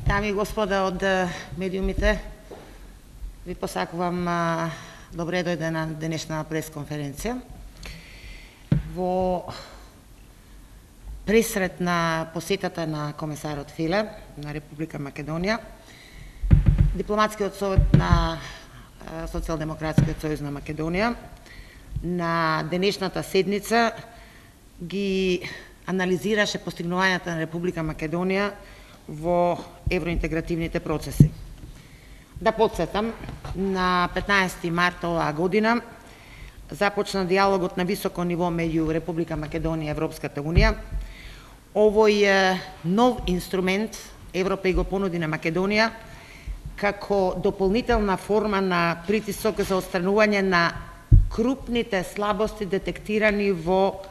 Дами и господа од медиумите, ви посакувам добре дојде на денешна пресконференција. Во пресрет на посетата на комесарот Филе на Република Македонија, Дипломатскиот совет на Социјалдемократскиот сојуз на Македонија на денешната седница ги анализираше постигнувањата на Република Македонија во евроинтегративните процеси. Да подсетам, на 15 марта оваа година започна диалогот на високо ниво меѓу Република Македонија и Европската Унија. Овој нов инструмент Европа го понуди на Македонија како дополнителна форма на притисок за отстранување на крупните слабости детектирани во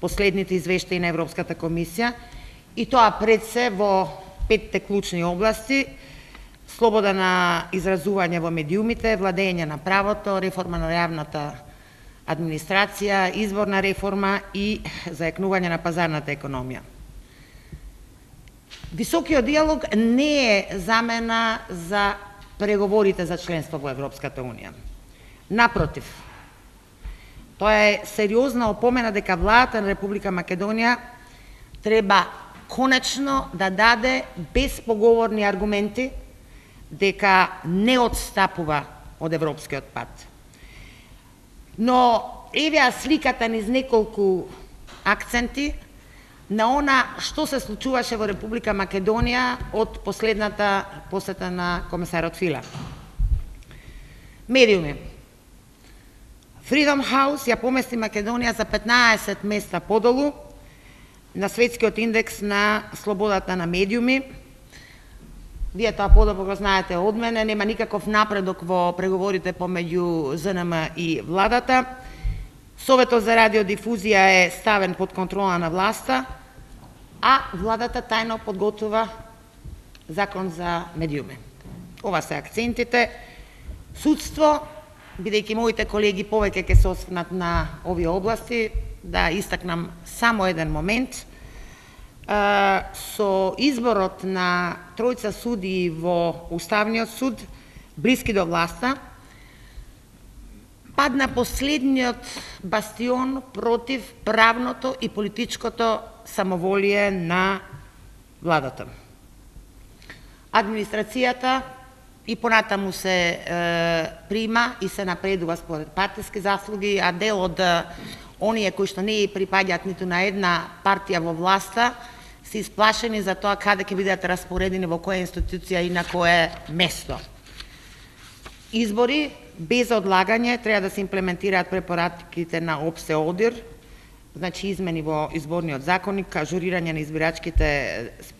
последните извештаи на Европската комисија, и тоа пред се во 5 клучни области: слобода на изразување во медиумите, владење на правото, реформа на јавната администрација, изборна реформа и зајакнување на пазарната економија. Високиот диалог не е замена за преговорите за членство во Европската Унија. Напротив, тоа е сериозна опомена дека владата на Република Македонија треба конечно да даде безпоговорни аргументи дека не отстапува од европскиот пат. Но еве сликата низ неколку акценти на она што се случуваше во Република Македонија од последната посета на комесарот Филе. Медиуми. Freedom House ја помести Македонија за 15 места подолу на светскиот индекс на слободата на медиуми. Вие тоа подобро го знаете од мене, нема никаков напредок во преговорите помеѓу ЗНМ и владата. Советот за радиодифузија е ставен под контрола на власта, а владата тајно подготвува закон за медиуми. Ова се акцентите. Судство, бидејќи моите колеги повеќе ќе се осврнат на овие области, да истакнам само еден момент. Со изборот на тројца судии во Уставниот суд, блиски до власта, падна последниот бастион против правното и политичкото самоволие на владата. Администрацијата и понатаму се прима и се напредува според партиски заслуги, а дел од оние кои што не припаѓаат ниту на една партија во власта се исплашени за тоа каде ќе бидат распоредени во која институција и на кое место. Избори без одлагање треба да се имплементираат препораките на ОПСЕ ОДИР, значи измени во изборниот законник, ажурирање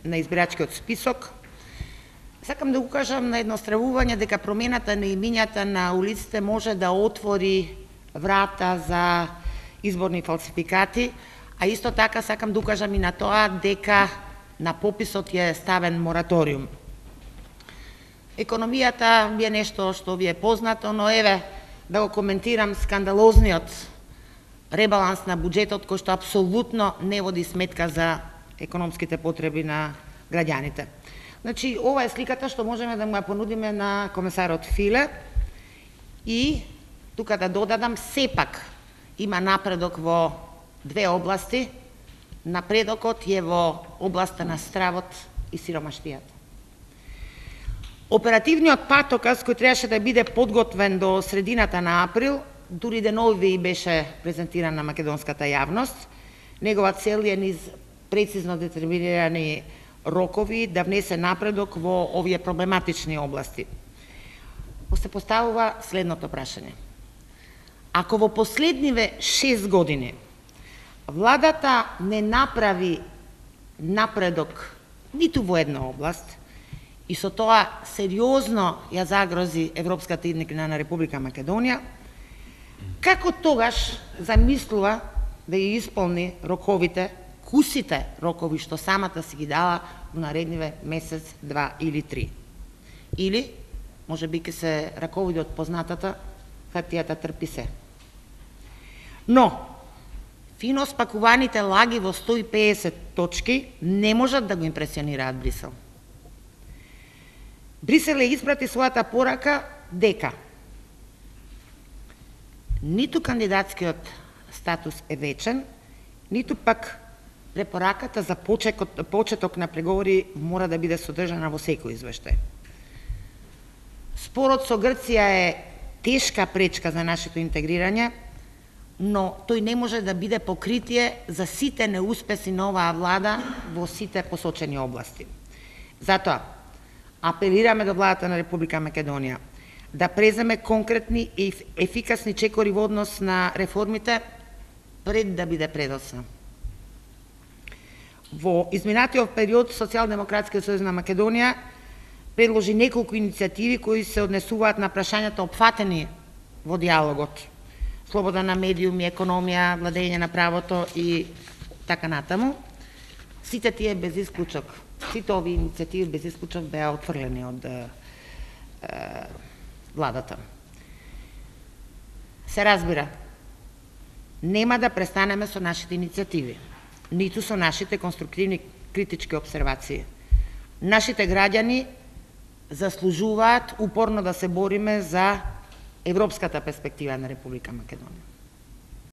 на избирачкиот список. Сакам да укажам на едно стравување дека промената на имињата на улиците може да отвори врата за изборни фалсификати, а исто така сакам да укажам и на тоа дека на пописот е ставен мораториум. Економијата е нешто што ви е познато, но еве да го коментирам скандалозниот ребаланс на буџетот кој што апсолутно не води сметка за економските потреби на граѓаните. Значи, ова е сликата што можеме да му ја понудиме на комесарот Филе, и тука да додадам, сепак има напредок во две области. Напредокот е во областа на стравот и сиромаштијата. Оперативниот патоказ кој требаше да биде подготвен до средината на април, дури денови беше презентиран на македонската јавност. Негова цел е низ прецизно детерминирани рокови да внесе напредок во овие проблематични области. Се поставува следното прашање. Ако во последниве 6 години владата не направи напредок ниту во една област и со тоа сериозно ја загрози европската иднина на Република Македонија, како тогаш замислува да ја исполни роковите, кусите рокови што самата си ги дала во наредниве месец, 2 или 3? Или, може би, ќе се раководи од познатата хартијата трпи се. Но, фино спакуваните лаги во 150 точки не можат да го импресионираат Брисел. Брисел е испрати својата порака дека ниту кандидатскиот статус е вечен, ниту пак препораката за почеток на преговори мора да биде содржана во секој извештај. Спорот со Грција е тешка пречка за нашето интегрирање, но тој не може да биде покритие за сите неуспеси на оваа влада во сите посочени области. Затоа, апелираме до владата на Република Македонија да преземе конкретни и ефикасни чекори во однос на реформите пред да биде предоцна. Во изминатиот период Социјалдемократскиот сојуз на Македонија предложи неколку иницијативи кои се однесуваат на прашањата опфатени во диалогот: слобода на медиуми, економија, владење на правото и така натаму. Сите тие без исклучок, сите овие иницијативи без исклучок беа отфрлени од владата. Се разбира, нема да престанеме со нашите иницијативи, ниту со нашите конструктивни критички обсервации. Нашите граѓани заслужуваат упорно да се бориме за европската перспектива на Република Македонија.